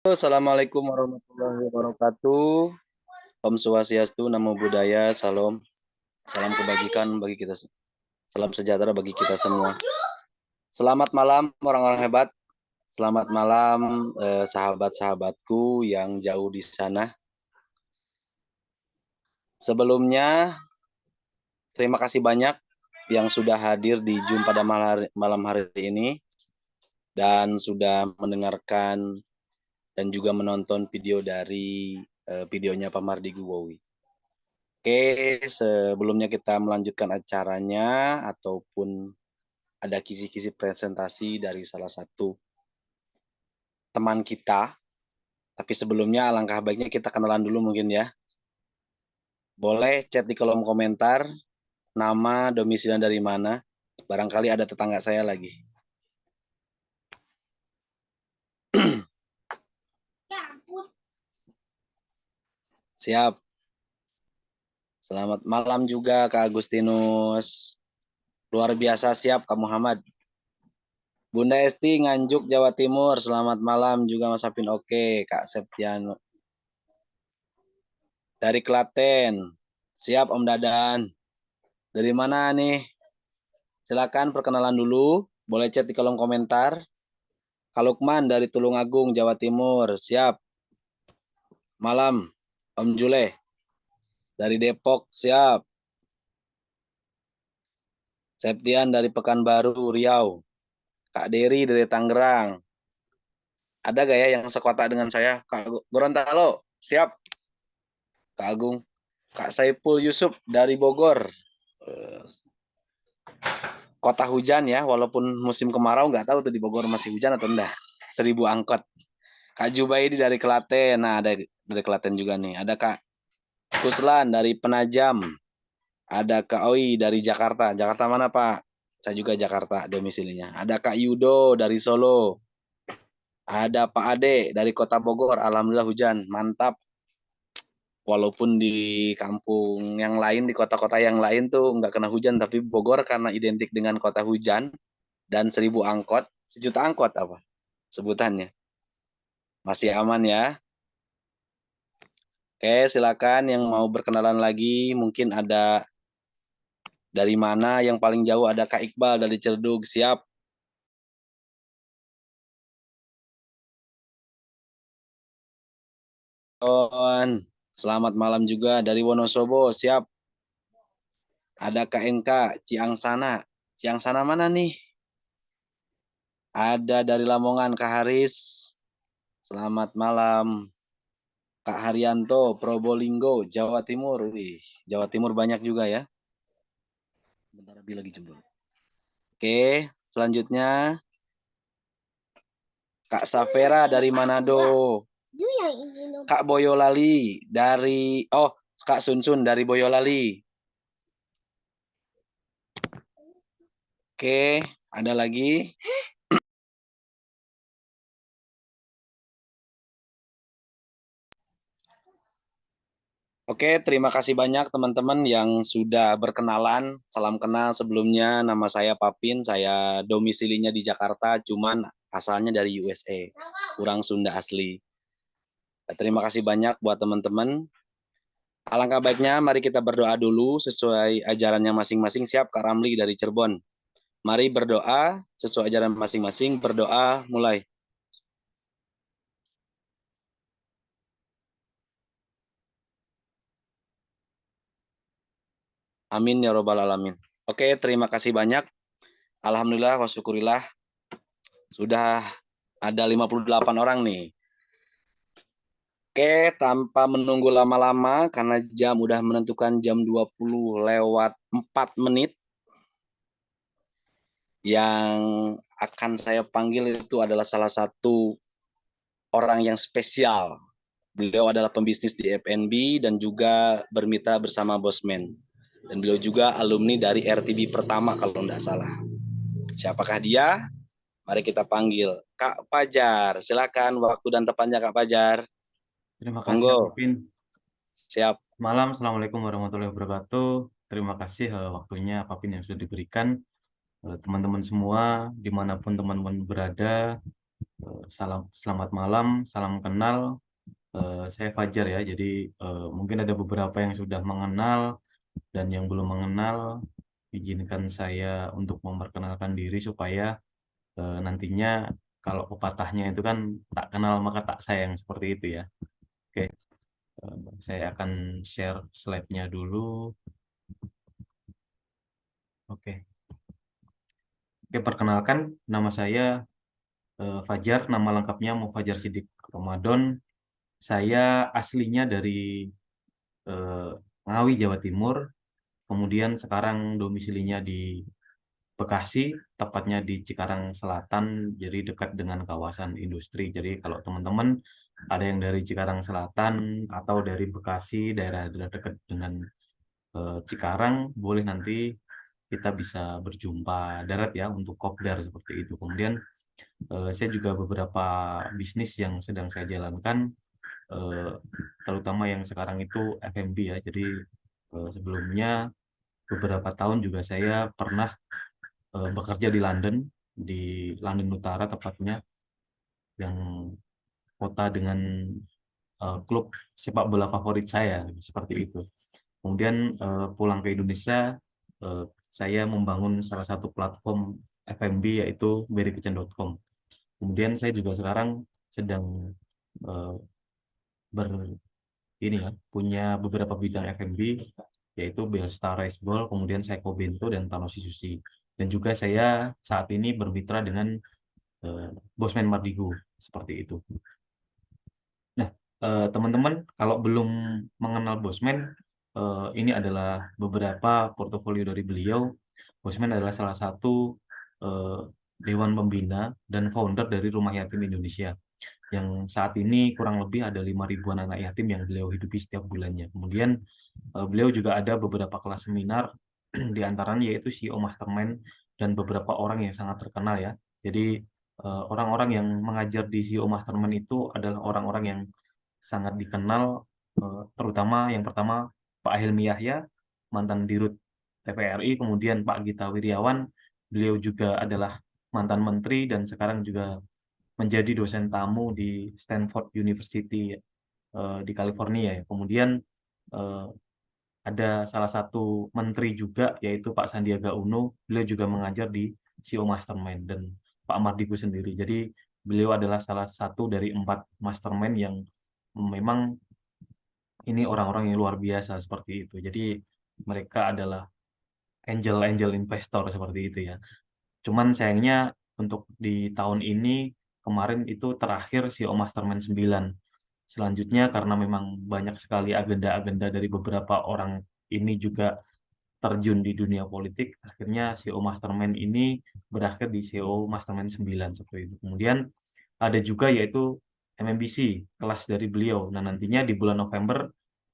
Assalamualaikum warahmatullahi wabarakatuh. Om Swastiastu, Namo Buddhaya, Salam. Salam kebajikan bagi kita. Salam sejahtera bagi kita semua. Selamat malam orang-orang hebat. Selamat malam sahabat-sahabatku yang jauh di sana. Sebelumnya, terima kasih banyak yang sudah hadir di Zoom pada malam hari ini dan sudah mendengarkan dan juga menonton video dari videonya Pak Mardi Guwowi. Oke, sebelumnya kita melanjutkan acaranya ataupun ada kisi-kisi presentasi dari salah satu teman kita. Tapi sebelumnya alangkah baiknya kita kenalan dulu mungkin ya. Boleh chat di kolom komentar, nama, domisili dari mana. Barangkali ada tetangga saya lagi. Siap. Selamat malam juga Kak Agustinus. Luar biasa siap Kak Muhammad. Bunda Esti Nganjuk Jawa Timur. Selamat malam juga Mas Apin. Oke, Kak Septiano. Dari Klaten. Siap Om Dadan. Dari mana nih? Silakan perkenalan dulu. Boleh chat di kolom komentar. Kak Lukman dari Tulungagung, Jawa Timur. Siap. Malam. Om Jule. Dari Depok. Siap. Septian dari Pekanbaru, Riau. Kak Dery dari Tangerang. Ada gak ya yang sekota dengan saya? Kak Gorontalo. Siap. Kak Agung. Kak Saiful Yusuf dari Bogor. Kota hujan ya, walaupun musim kemarau nggak tahu tuh di Bogor masih hujan atau enggak. 1000 angkot. Kak Jubaidi dari Klaten, nah ada dari Klaten juga nih. Ada Kak Kuslan dari Penajam, ada Kak Oi dari Jakarta. Jakarta mana Pak? Saya juga Jakarta domisilinya. Ada Kak Yudo dari Solo, ada Pak Ade dari Kota Bogor. Alhamdulillah hujan, mantap. Walaupun di kampung yang lain, di kota-kota yang lain tuh nggak kena hujan, tapi Bogor karena identik dengan kota hujan dan 1000 angkot, 1 juta angkot apa sebutannya. Masih aman ya. Oke, silakan yang mau berkenalan lagi. Mungkin ada dari mana yang paling jauh, ada Kak Iqbal dari Cerdug. Siap. Selamat malam juga dari Wonosobo. Siap. Ada Kak NK Ciangsana. Ciangsana mana nih? Ada dari Lamongan Kak Haris. Selamat malam. Kak Haryanto Probolinggo, Jawa Timur. Wih, Jawa Timur banyak juga ya. Bentar lagi jempol. Oke, selanjutnya Kak Safera dari Manado. Kak Boyolali dari Kak Sunsun dari Boyolali. Oke, ada lagi. Oke, terima kasih banyak teman-teman yang sudah berkenalan. Salam kenal sebelumnya, nama saya Papin, saya domisilinya di Jakarta, cuman asalnya dari USA, kurang Sunda asli. Terima kasih banyak buat teman-teman. Alangkah baiknya mari kita berdoa dulu sesuai ajarannya masing-masing. Siap Kak Ramli dari Cirebon. Mari berdoa sesuai ajaran masing-masing. Berdoa mulai. Amin ya robbal alamin. Oke, terima kasih banyak. Alhamdulillah wa syukurillah sudah ada 58 orang nih. Oke, tanpa menunggu lama-lama karena jam udah menentukan jam 20:04. Yang akan saya panggil itu adalah salah satu orang yang spesial. Beliau adalah pembisnis di F&B dan juga bermitra bersama Bosman. Dan beliau juga alumni dari RTB pertama kalau tidak salah. Siapakah dia? Mari kita panggil Kak Fajar. Silakan waktu dan tempatnya Kak Fajar. Terima kasih, Monggo. Apin. Siap. Malam, Assalamualaikum warahmatullahi wabarakatuh. Terima kasih waktunya, Apin, yang sudah diberikan. Teman-teman semua, dimanapun teman-teman berada, Selamat malam, salam kenal. Saya Fajar ya. Jadi mungkin ada beberapa yang sudah mengenal dan yang belum mengenal. Izinkan saya untuk memperkenalkan diri supaya nantinya kalau pepatahnya itu kan tak kenal maka tak sayang seperti itu ya. Oke, saya akan share slide-nya dulu. Oke, oke perkenalkan nama saya Fajar, nama lengkapnya Mufajar Sidik Ramadan. Saya aslinya dari Ngawi, Jawa Timur. Kemudian sekarang domisilinya di Bekasi, tepatnya di Cikarang Selatan, jadi dekat dengan kawasan industri. Jadi kalau teman-teman ada yang dari Cikarang Selatan atau dari Bekasi, daerah-daerah dekat dengan Cikarang, boleh nanti kita bisa berjumpa darat ya untuk kopdar seperti itu. Kemudian saya juga beberapa bisnis yang sedang saya jalankan, eh, terutama yang sekarang itu F&B ya. Jadi sebelumnya beberapa tahun juga saya pernah bekerja di London Utara tepatnya, yang kota dengan klub sepak bola favorit saya, seperti itu. Kemudian pulang ke Indonesia, saya membangun salah satu platform F&B yaitu berrykitchen.com. Kemudian saya juga sekarang sedang eh, ber ini ya, punya beberapa bidang F&B yaitu Belstar Rice Bowl, kemudian Seiko Bento dan Tanoshi Sushi. Dan juga saya saat ini bermitra dengan Bosman Mardigu seperti itu. Nah, teman-teman kalau belum mengenal Bosman, ini adalah beberapa portofolio dari beliau. Bosman adalah salah satu eh, dewan pembina dan founder dari Rumah Yatim Indonesia, yang saat ini kurang lebih ada 5 ribuan anak yatim yang beliau hidupi setiap bulannya. Kemudian beliau juga ada beberapa kelas seminar, di antaranya yaitu CEO Mastermind dan beberapa orang yang sangat terkenal ya. Jadi orang-orang yang mengajar di CEO Mastermind itu adalah orang-orang yang sangat dikenal, terutama yang pertama Pak Hilmi Yahya, mantan Dirut TPRI, kemudian Pak Gita Wirjawan, beliau juga adalah mantan menteri dan sekarang juga menjadi dosen tamu di Stanford University di California ya. Kemudian eh, ada salah satu menteri juga yaitu Pak Sandiaga Uno, beliau juga mengajar di CEO Mastermind, dan Pak Mardigu sendiri. Jadi beliau adalah salah satu dari 4 mastermind yang memang ini orang-orang yang luar biasa seperti itu. Jadi mereka adalah angel-angel investor seperti itu ya. Cuman sayangnya untuk di tahun ini kemarin itu terakhir CEO Mastermind 9. Selanjutnya karena memang banyak sekali agenda-agenda dari beberapa orang ini juga terjun di dunia politik, akhirnya CEO Mastermind ini berakhir di CEO Mastermind 9 seperti itu. Kemudian ada juga yaitu MMBC, kelas dari beliau. Nah, nantinya di bulan November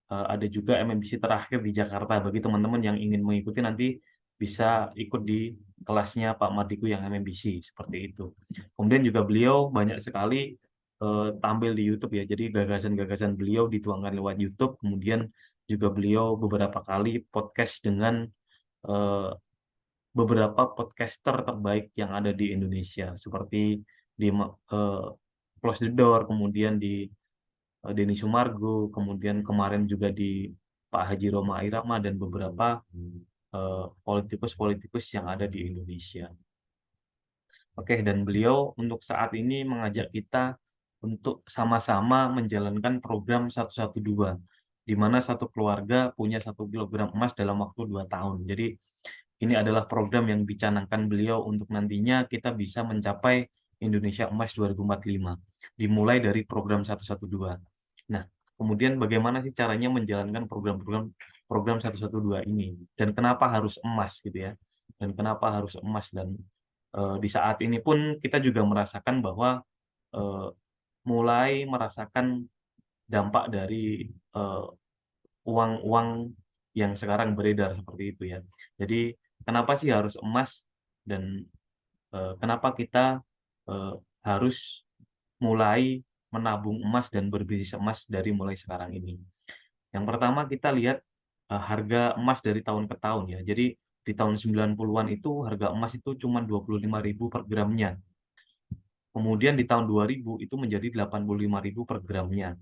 ada juga MMBC terakhir di Jakarta. Bagi teman-teman yang ingin mengikuti nanti bisa ikut di kelasnya Pak Mardigu yang MMBC seperti itu. Kemudian juga beliau banyak sekali tampil di YouTube ya. Jadi gagasan-gagasan beliau dituangkan lewat YouTube. Kemudian juga beliau beberapa kali podcast dengan eh, beberapa podcaster terbaik yang ada di Indonesia, seperti di Close the Door, kemudian di Denny Sumargo, kemudian kemarin juga di Pak Haji Roma Irama dan beberapa politikus-politikus yang ada di Indonesia. Oke, dan beliau untuk saat ini mengajak kita untuk sama-sama menjalankan program 112, di mana satu keluarga punya 1 kilogram emas dalam waktu 2 tahun. Jadi ini adalah program yang dicanangkan beliau untuk nantinya kita bisa mencapai Indonesia Emas 2045, dimulai dari program 112. Nah, kemudian bagaimana sih caranya menjalankan program 112 ini, dan kenapa harus emas gitu ya? Dan kenapa harus emas, dan di saat ini pun kita juga merasakan bahwa eh, mulai merasakan dampak dari eh, uang-uang yang sekarang beredar seperti itu ya. Jadi kenapa sih harus emas, dan kenapa kita eh, harus mulai menabung emas dan berbisnis emas dari mulai sekarang ini. Yang pertama kita lihat harga emas dari tahun ke tahun ya. Jadi di tahun 90-an itu harga emas itu cuma 25.000 per gramnya. Kemudian di tahun 2000 itu menjadi 85.000 per gramnya.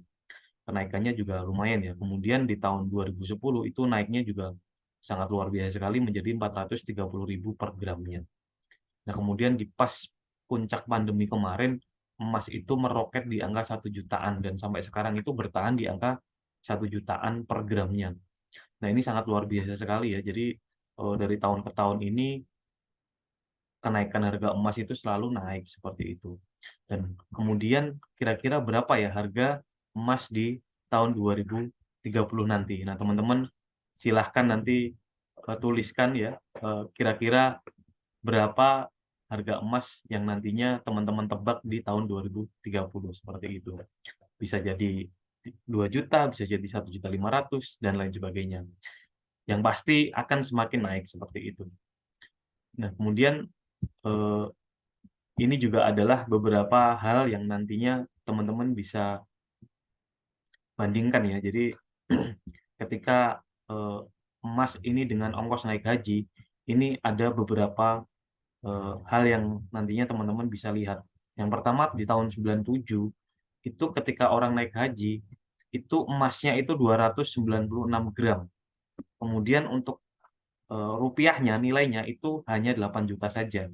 Kenaikannya juga lumayan ya. Kemudian di tahun 2010 itu naiknya juga sangat luar biasa sekali menjadi 430.000 per gramnya. Nah, kemudian di pas puncak pandemi kemarin, emas itu meroket di angka 1 jutaan dan sampai sekarang itu bertahan di angka 1 jutaan per gramnya. Nah, ini sangat luar biasa sekali ya. Jadi dari tahun ke tahun ini kenaikan harga emas itu selalu naik seperti itu. Dan kemudian kira-kira berapa ya harga emas di tahun 2030 nanti? Nah, teman-teman silahkan nanti tuliskan ya kira-kira berapa harga emas yang nantinya teman-teman tebak di tahun 2030 seperti itu. Bisa jadi 2 juta, bisa jadi 1.500.000 dan lain sebagainya. Yang pasti akan semakin naik seperti itu. Nah, kemudian ini juga adalah beberapa hal yang nantinya teman-teman bisa bandingkan ya. Jadi ketika emas ini dengan ongkos naik haji, ini ada beberapa hal yang nantinya teman-teman bisa lihat. Yang pertama di tahun 97 itu ketika orang naik haji itu emasnya itu 296 gram. Kemudian untuk rupiahnya nilainya itu hanya 8 juta saja.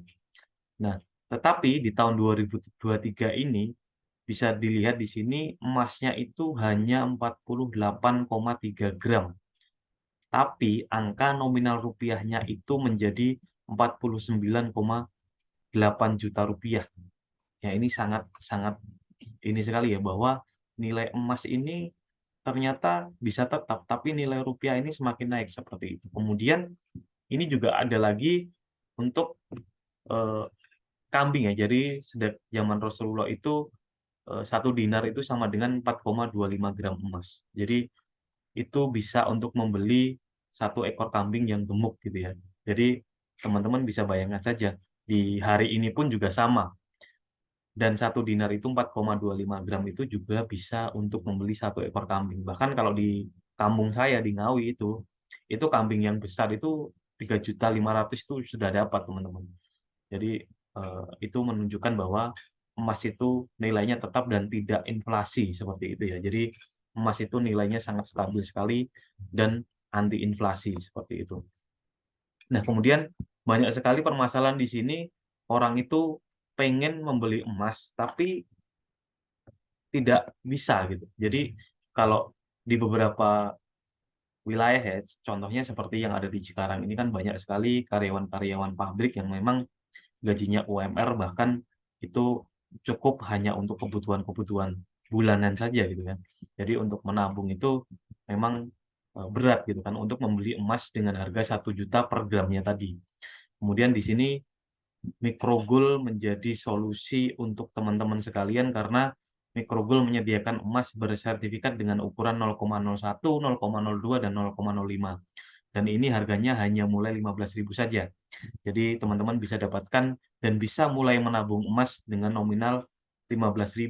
Nah, tetapi di tahun 2023 ini bisa dilihat di sini emasnya itu hanya 48,3 gram. Tapi angka nominal rupiahnya itu menjadi 49,8 juta rupiah. Ya, ini sangat ini sekali ya bahwa nilai emas ini ternyata bisa tetap, tapi nilai rupiah ini semakin naik seperti itu. Kemudian ini juga ada lagi untuk eh, kambing ya. Jadi sejak zaman Rasulullah itu 1 dinar itu sama dengan 4,25 gram emas. Jadi itu bisa untuk membeli 1 ekor kambing yang gemuk gitu ya. Jadi teman-teman bisa bayangkan saja di hari ini pun juga sama. Dan 1 dinar itu 4,25 gram itu juga bisa untuk membeli 1 ekor kambing. Bahkan kalau di kampung saya di Ngawi itu kambing yang besar itu 3.500.000 itu sudah dapat teman-teman. Jadi itu menunjukkan bahwa emas itu nilainya tetap dan tidak inflasi seperti itu ya. Jadi emas itu nilainya sangat stabil sekali dan anti inflasi seperti itu. Nah, kemudian banyak sekali permasalahan di sini orang itu pengen membeli emas tapi tidak bisa gitu. Jadi kalau di beberapa wilayah ya, contohnya seperti yang ada di Cikarang ini kan banyak sekali karyawan-karyawan pabrik yang memang gajinya UMR bahkan itu cukup hanya untuk kebutuhan-kebutuhan bulanan saja gitu kan. Jadi untuk menabung itu memang berat gitu kan untuk membeli emas dengan harga 1 juta per gramnya tadi. Kemudian di sini Microgold menjadi solusi untuk teman-teman sekalian karena Microgold menyediakan emas bersertifikat dengan ukuran 0,01, 0,02, dan 0,05. Dan ini harganya hanya mulai 15.000 saja. Jadi teman-teman bisa dapatkan dan bisa mulai menabung emas dengan nominal 15.000,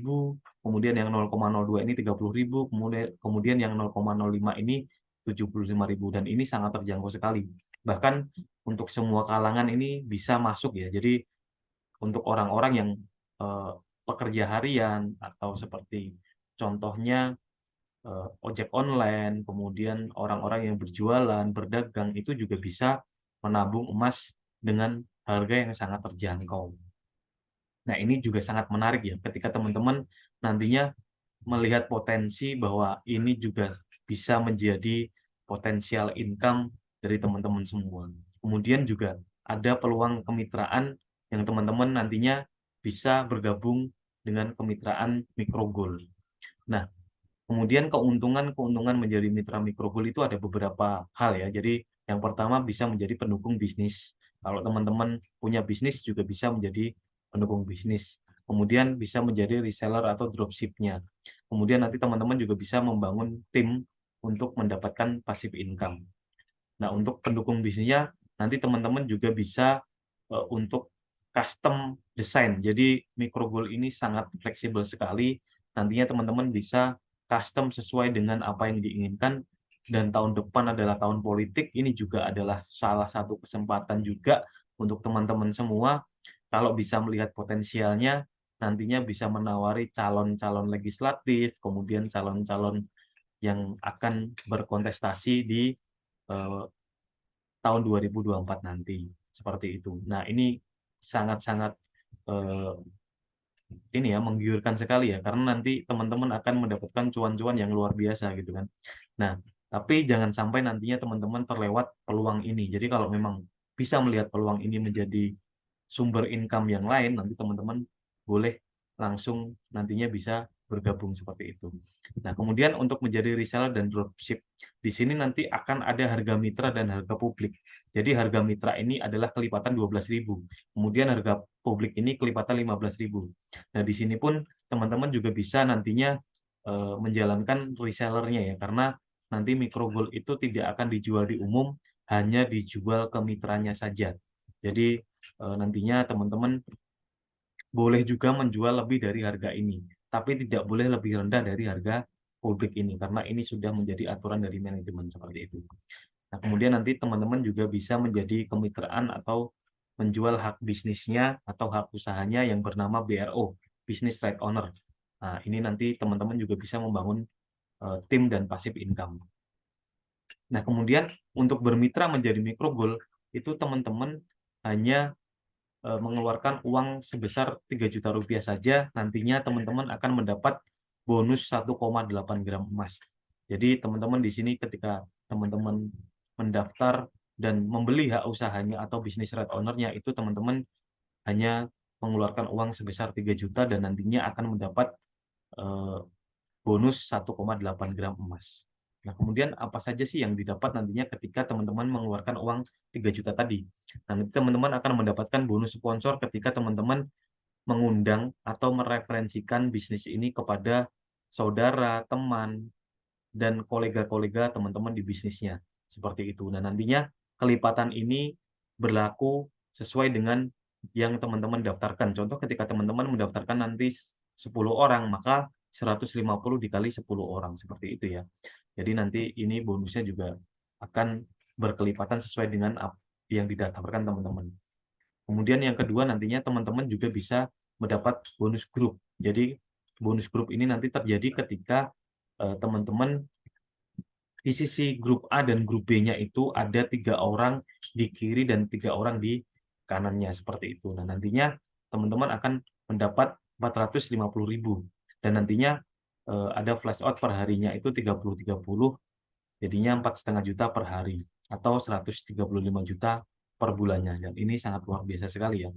kemudian yang 0,02 ini 30.000, kemudian yang 0,05 ini 75.000 dan ini sangat terjangkau sekali. Bahkan untuk semua kalangan ini bisa masuk ya. Jadi untuk orang-orang yang pekerja harian atau seperti contohnya ojek online, kemudian orang-orang yang berjualan, berdagang itu juga bisa menabung emas dengan harga yang sangat terjangkau. Nah, ini juga sangat menarik ya ketika teman-teman nantinya melihat potensi bahwa ini juga bisa menjadi potensial income dari teman-teman semua. Kemudian juga ada peluang kemitraan yang teman-teman nantinya bisa bergabung dengan kemitraan Microgold. Nah, kemudian keuntungan menjadi mitra Microgold itu ada beberapa hal ya. Jadi yang pertama bisa menjadi pendukung bisnis. Kalau teman-teman punya bisnis juga bisa menjadi pendukung bisnis. Kemudian bisa menjadi reseller atau dropship-nya. Kemudian nanti teman-teman juga bisa membangun tim untuk mendapatkan passive income. Nah, untuk pendukung bisnisnya nanti teman-teman juga bisa untuk custom design. Jadi Microgold ini sangat fleksibel sekali. Nantinya teman-teman bisa custom sesuai dengan apa yang diinginkan dan tahun depan adalah tahun politik. Ini juga adalah salah satu kesempatan juga untuk teman-teman semua kalau bisa melihat potensialnya nantinya bisa menawari calon-calon legislatif, kemudian calon-calon yang akan berkontestasi di eh, tahun 2024 nanti, seperti itu. Nah, ini sangat-sangat eh, ini ya menggiurkan sekali ya, karena nanti teman-teman akan mendapatkan cuan-cuan yang luar biasa gitu kan. Nah, tapi jangan sampai nantinya teman-teman terlewat peluang ini. Jadi kalau memang bisa melihat peluang ini menjadi sumber income yang lain, nanti teman-teman boleh langsung nantinya bisa bergabung seperti itu. Nah, kemudian untuk menjadi reseller dan dropship, di sini nanti akan ada harga mitra dan harga publik. Jadi harga mitra ini adalah kelipatan 12.000, kemudian harga publik ini kelipatan 15.000. Nah, di sini pun teman-teman juga bisa nantinya menjalankan resellernya ya, karena nanti micro gold itu tidak akan dijual di umum, hanya dijual ke mitranya saja. Jadi nantinya teman-teman boleh juga menjual lebih dari harga ini, tapi tidak boleh lebih rendah dari harga publik ini, karena ini sudah menjadi aturan dari manajemen seperti itu. Nah, kemudian nanti teman-teman juga bisa menjadi kemitraan atau menjual hak bisnisnya atau hak usahanya yang bernama BRO, Business Right Owner. Nah, ini nanti teman-teman juga bisa membangun tim dan passive income. Nah, kemudian untuk bermitra menjadi micro goal, itu teman-teman hanya mengeluarkan uang sebesar 3 juta rupiah saja, nantinya teman-teman akan mendapat bonus 1,8 gram emas. Jadi teman-teman di sini ketika teman-teman mendaftar dan membeli hak usahanya atau bisnis right owner-nya, itu teman-teman hanya mengeluarkan uang sebesar 3 juta dan nantinya akan mendapat eh, bonus 1,8 gram emas. Nah, kemudian apa saja sih yang didapat nantinya ketika teman-teman mengeluarkan uang 3 juta tadi? Nah, nanti teman-teman akan mendapatkan bonus sponsor ketika teman-teman mengundang atau mereferensikan bisnis ini kepada saudara, teman, dan kolega-kolega teman-teman di bisnisnya. Seperti itu. Nah, nantinya kelipatan ini berlaku sesuai dengan yang teman-teman daftarkan. Contoh ketika teman-teman mendaftarkan nanti 10 orang, maka 150 dikali 10 orang. Seperti itu ya. Jadi nanti ini bonusnya juga akan berkelipatan sesuai dengan yang didaftarkan teman-teman. Kemudian yang kedua nantinya teman-teman juga bisa mendapat bonus grup. Jadi bonus grup ini nanti terjadi ketika teman-teman di sisi grup A dan grup B-nya itu ada 3 orang di kiri dan 3 orang di kanannya seperti itu. Nah, nantinya teman-teman akan mendapat 450.000 dan nantinya ada flash out per harinya itu 30-30, jadinya 4,5 juta per hari atau 135 juta per bulannya, dan ini sangat luar biasa sekali ya.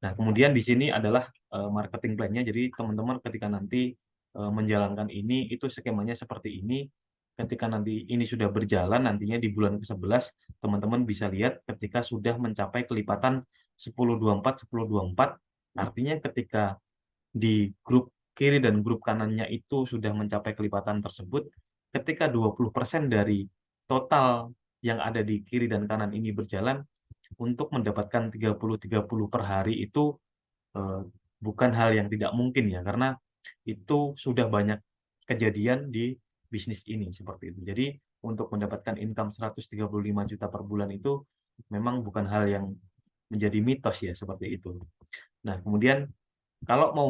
Nah, kemudian di sini adalah marketing plan-nya. Jadi teman-teman ketika nanti menjalankan ini, itu skemanya seperti ini. Ketika nanti ini sudah berjalan, nantinya di bulan ke-11, teman-teman bisa lihat ketika sudah mencapai kelipatan 1024, 1024, artinya ketika di grup kiri dan grup kanannya itu sudah mencapai kelipatan tersebut, ketika 20% dari total yang ada di kiri dan kanan ini berjalan, untuk mendapatkan 30-30 per hari itu eh, bukan hal yang tidak mungkin ya, karena itu sudah banyak kejadian di bisnis ini seperti itu. Jadi untuk mendapatkan income 135 juta per bulan itu memang bukan hal yang menjadi mitos ya, seperti itu. Nah, kemudian kalau mau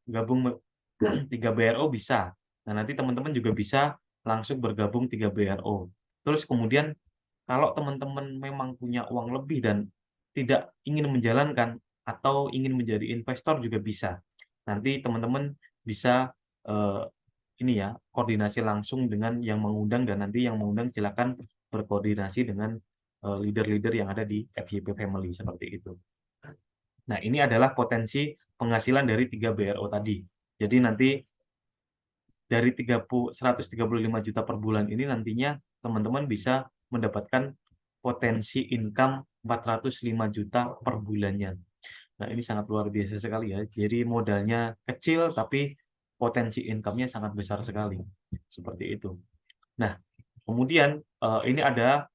gabung 3 BRO bisa. Nah, nanti teman-teman juga bisa langsung bergabung 3 BRO. Terus kemudian kalau teman-teman memang punya uang lebih dan tidak ingin menjalankan atau ingin menjadi investor juga bisa. Nanti teman-teman bisa eh, ini ya, koordinasi langsung dengan yang mengundang, dan nanti yang mengundang silakan berkoordinasi dengan leader-leader yang ada di FYP Family seperti itu. Nah, ini adalah potensi penghasilan dari 3 BRO tadi. Jadi nanti dari 135 juta per bulan ini nantinya teman-teman bisa mendapatkan potensi income 405 juta per bulannya. Nah, ini sangat luar biasa sekali ya. Jadi modalnya kecil tapi potensi income-nya sangat besar sekali. Seperti itu. Nah, kemudian ini ada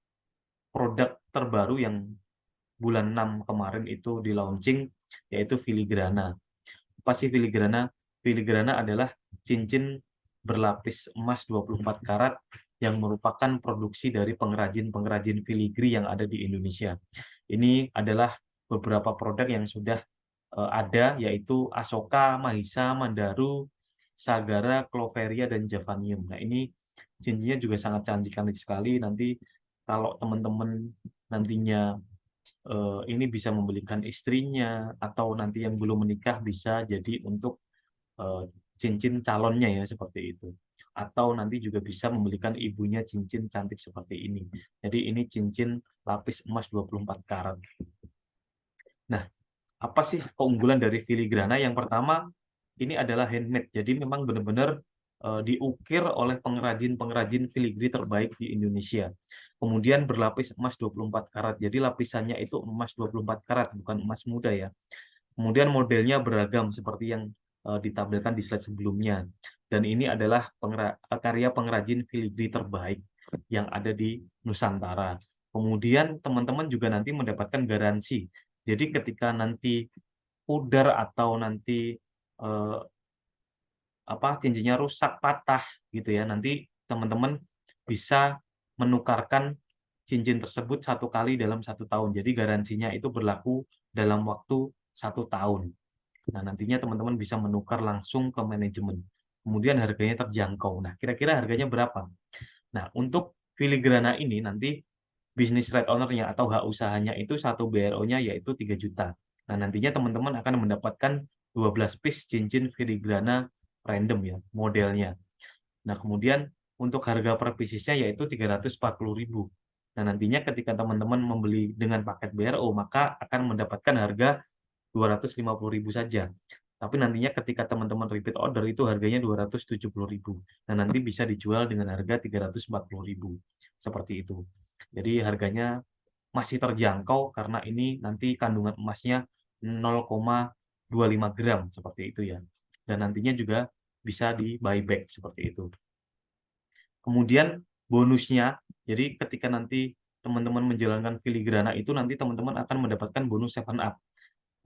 produk terbaru yang bulan 6 kemarin itu di launching, yaitu filigrana. Apa sih filigrana? Filigrana adalah cincin berlapis emas 24 karat yang merupakan produksi dari pengrajin-pengrajin filigri yang ada di Indonesia. Ini adalah beberapa produk yang sudah ada, yaitu Asoka, Mahisa, Mandaru, Sagara, Cloveria, dan Javanium. Nah, ini cincinnya juga sangat cantik-cantik sekali. Nanti kalau teman-teman nantinya ini bisa membelikan istrinya, atau nanti yang belum menikah bisa jadi untuk cincin calonnya ya, seperti itu. Atau nanti juga bisa membelikan ibunya cincin cantik seperti ini. Jadi ini cincin lapis emas 24 karat. Nah, apa sih keunggulan dari filigrana? Yang pertama, ini adalah handmade. Jadi memang benar-benar diukir oleh pengrajin-pengrajin filigri terbaik di Indonesia. Kemudian berlapis emas 24 karat. Jadi lapisannya itu emas 24 karat, bukan emas muda ya. Kemudian modelnya beragam seperti yang ditampilkan di slide sebelumnya. Dan ini adalah karya pengrajin filigri terbaik yang ada di Nusantara. Kemudian teman-teman juga nanti mendapatkan garansi. Jadi ketika nanti pudar atau nanti eh, cincinnya rusak, patah gitu ya, nanti teman-teman bisa menukarkan cincin tersebut 1 kali dalam 1 tahun. Jadi garansinya itu berlaku dalam waktu 1 tahun. Nah, nantinya teman-teman bisa menukar langsung ke manajemen. Kemudian harganya terjangkau. Nah, kira-kira harganya berapa? Nah, untuk filigrana ini nanti bisnis right owner-nya atau hak usahanya itu 1 BRO-nya yaitu 3 juta. Nah, nantinya teman-teman akan mendapatkan 12 piece cincin filigrana random ya, modelnya. Nah, kemudian untuk harga per piecesnya yaitu 340.000. Nah, nantinya ketika teman-teman membeli dengan paket BRO, maka akan mendapatkan harga 250.000 saja. Tapi nantinya ketika teman-teman repeat order itu harganya 270.000. Nah, nanti bisa dijual dengan harga 340.000. Seperti itu. Jadi harganya masih terjangkau karena ini nanti kandungan emasnya 0,25 gram seperti itu ya. Dan nantinya juga bisa di buyback seperti itu. Kemudian bonusnya, jadi ketika nanti teman-teman menjalankan filigrana itu nanti teman-teman akan mendapatkan bonus 7 up.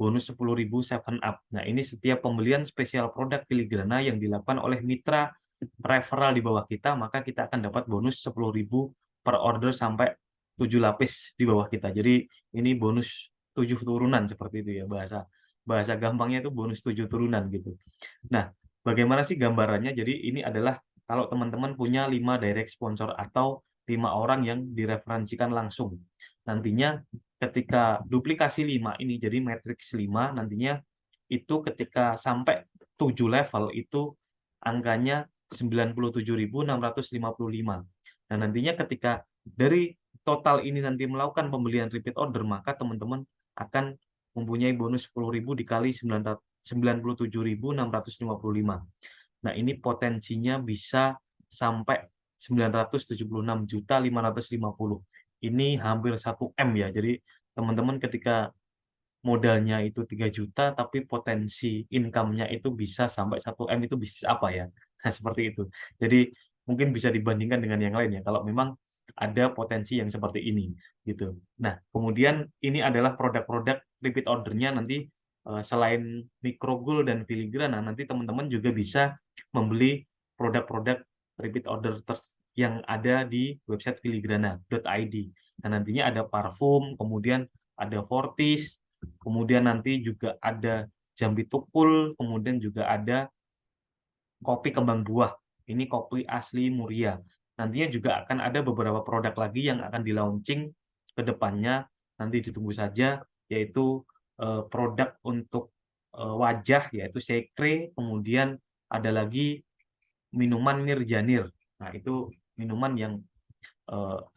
Bonus 10.000 7 up. Nah, ini setiap pembelian spesial produk filigrana yang dilakukan oleh mitra referral di bawah kita, maka kita akan dapat bonus 10.000 per order sampai 7 lapis di bawah kita. Jadi ini bonus 7 turunan seperti itu ya, bahasa bahasa gampangnya itu bonus 7 turunan gitu. Nah, bagaimana sih gambarannya? Jadi ini adalah kalau teman-teman punya 5 direct sponsor atau 5 orang yang direferensikan langsung. Nantinya ketika duplikasi 5 ini jadi matriks 5 nantinya itu ketika sampai 7 level itu angkanya 97.655. Nah, nantinya ketika dari total ini nanti melakukan pembelian repeat order, maka teman-teman akan mempunyai bonus 10.000 dikali 97.655. Nah, ini potensinya bisa sampai 976.550. Ini hampir 1 M ya. Jadi teman-teman ketika modalnya itu 3 juta tapi potensi income-nya itu bisa sampai 1 M, itu bisnis apa ya? Nah, seperti itu. Jadi mungkin bisa dibandingkan dengan yang lain ya kalau memang ada potensi yang seperti ini gitu. Nah, kemudian ini adalah produk-produk repeat order-nya nanti selain micro gold dan filigrana nanti teman-teman juga bisa membeli produk-produk repeat order yang ada di website filigrana.id. Nah, nantinya ada parfum, kemudian ada Fortis, kemudian nanti juga ada jambi tukul, kemudian juga ada kopi kembang buah. Ini kopi asli Muria. Nantinya juga akan ada beberapa produk lagi yang akan di-launching ke depannya. Nanti ditunggu saja, yaitu produk untuk wajah, yaitu sekre, kemudian ada lagi minuman Mirjanir. Nah, itu minuman yang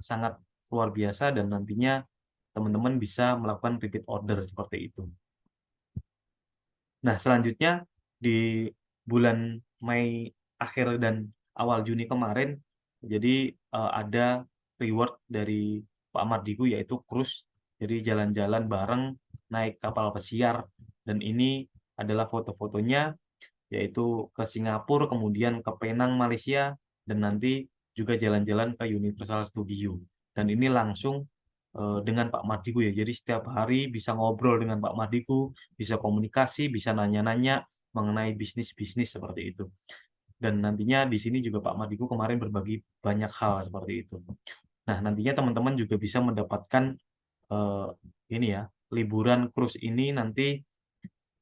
sangat luar biasa dan nantinya teman-teman bisa melakukan repeat order seperti itu. Nah, selanjutnya di bulan Mei akhir dan awal Juni kemarin, jadi ada reward dari Pak Mardigu yaitu cruise. Jadi jalan-jalan bareng naik kapal pesiar dan ini adalah foto-fotonya yaitu ke Singapura, kemudian ke Penang, Malaysia, dan nanti juga jalan-jalan ke Universal Studio. Dan ini langsung dengan Pak Mardigu ya. Jadi setiap hari bisa ngobrol dengan Pak Mardigu, bisa komunikasi, bisa nanya-nanya mengenai bisnis-bisnis seperti itu. Dan nantinya di sini juga Pak Mardigu kemarin berbagi banyak hal seperti itu. Nah, nantinya teman-teman juga bisa mendapatkan ini ya, liburan cruise ini nanti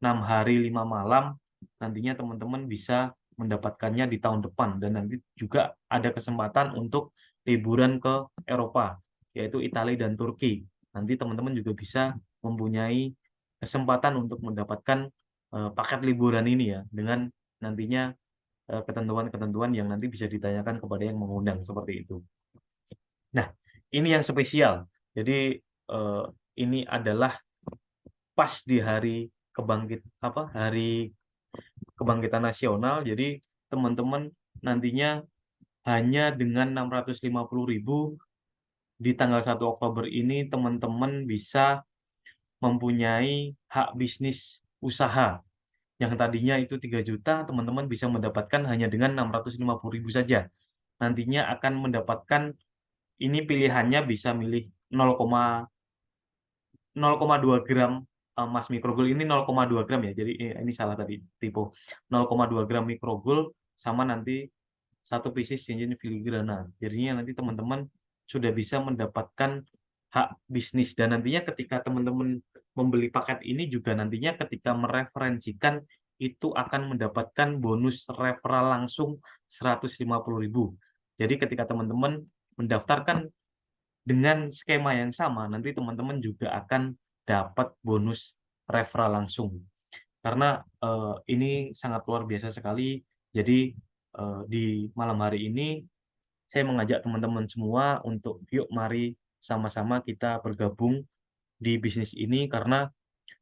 6 hari 5 malam, nantinya teman-teman bisa mendapatkannya di tahun depan. Dan nanti juga ada kesempatan untuk liburan ke Eropa, yaitu Italia dan Turki. Nanti teman-teman juga bisa mempunyai kesempatan untuk mendapatkan paket liburan ini ya, dengan nantinya ketentuan-ketentuan yang nanti bisa ditanyakan kepada yang mengundang seperti itu. Nah, ini yang spesial. Jadi ini adalah pas di hari kebangkitan nasional. Jadi teman-teman nantinya hanya dengan 650.000 di tanggal 1 Oktober ini teman-teman bisa mempunyai hak bisnis usaha. Yang tadinya itu 3 juta, teman-teman bisa mendapatkan hanya dengan 650.000 saja. Nantinya akan mendapatkan, ini pilihannya bisa milih 0,2 gram emas mikrogol, ini 0,2 gram ya. Jadi ini salah tadi, tipe 0,2 gram mikrogol sama nanti 1 pieces cincin filigrana. Jadinya nanti teman-teman sudah bisa mendapatkan hak bisnis, dan nantinya ketika teman-teman membeli paket ini juga nantinya ketika mereferensikan itu akan mendapatkan bonus referral langsung 150.000. Jadi ketika teman-teman mendaftarkan dengan skema yang sama, nanti teman-teman juga akan dapat bonus referral langsung. Karena ini sangat luar biasa sekali. Jadi di malam hari ini saya mengajak teman-teman semua untuk yuk mari sama-sama kita bergabung di bisnis ini, karena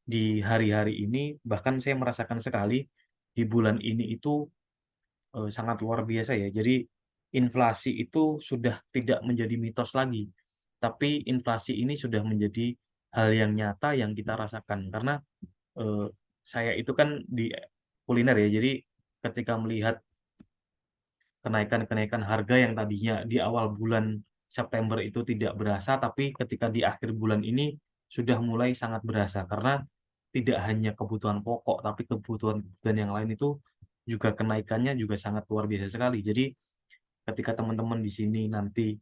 di hari-hari ini bahkan saya merasakan sekali di bulan ini itu sangat luar biasa ya. Jadi inflasi itu sudah tidak menjadi mitos lagi, tapi inflasi ini sudah menjadi hal yang nyata yang kita rasakan. Karena saya itu kan di kuliner ya, jadi ketika melihat kenaikan-kenaikan harga yang tadinya di awal bulan September itu tidak berasa, tapi ketika di akhir bulan ini sudah mulai sangat berasa. Karena tidak hanya kebutuhan pokok, tapi kebutuhan-kebutuhan yang lain itu juga kenaikannya juga sangat luar biasa sekali. Jadi ketika teman-teman di sini nanti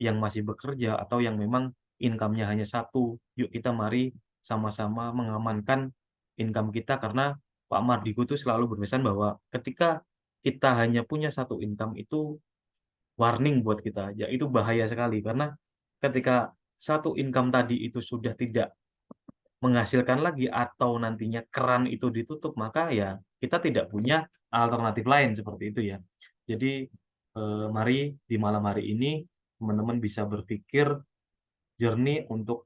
yang masih bekerja atau yang memang income-nya hanya satu, yuk kita mari sama-sama mengamankan income kita. Karena Pak Mardigu itu selalu berpesan bahwa ketika kita hanya punya satu income itu warning buat kita, ya itu bahaya sekali. Karena ketika satu income tadi itu sudah tidak menghasilkan lagi atau nantinya keran itu ditutup, maka ya kita tidak punya alternatif lain seperti itu ya. Jadi mari di malam hari ini teman-teman bisa berpikir jernih untuk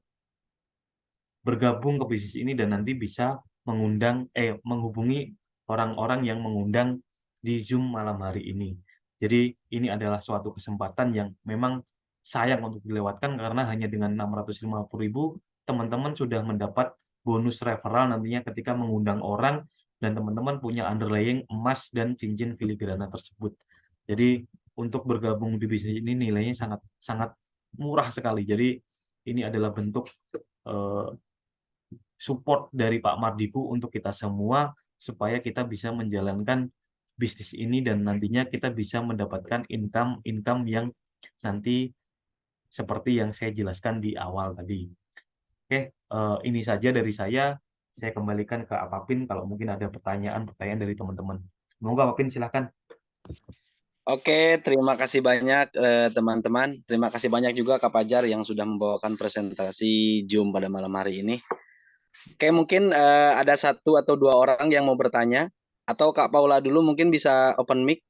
bergabung ke bisnis ini, dan nanti bisa menghubungi orang-orang yang mengundang di Zoom malam hari ini. Jadi ini adalah suatu kesempatan yang memang sayang untuk dilewatkan, karena hanya dengan 650.000 teman-teman sudah mendapat bonus referral nantinya ketika mengundang orang, dan teman-teman punya underlying emas dan cincin filigrana tersebut. Jadi untuk bergabung di bisnis ini nilainya sangat sangat murah sekali. Jadi ini adalah bentuk eh, support dari Pak Mardigu untuk kita semua, supaya kita bisa menjalankan bisnis ini dan nantinya kita bisa mendapatkan income yang nanti seperti yang saya jelaskan di awal tadi. Oke, ini saja dari saya. Saya kembalikan ke Apapin kalau mungkin ada pertanyaan-pertanyaan dari teman-teman. Semoga Apapin silakan. Oke, terima kasih banyak teman-teman. Terima kasih banyak juga Kak Fajar yang sudah membawakan presentasi Zoom pada malam hari ini. Oke, mungkin ada 1 atau 2 orang yang mau bertanya, atau Kak Paula dulu mungkin bisa open mic.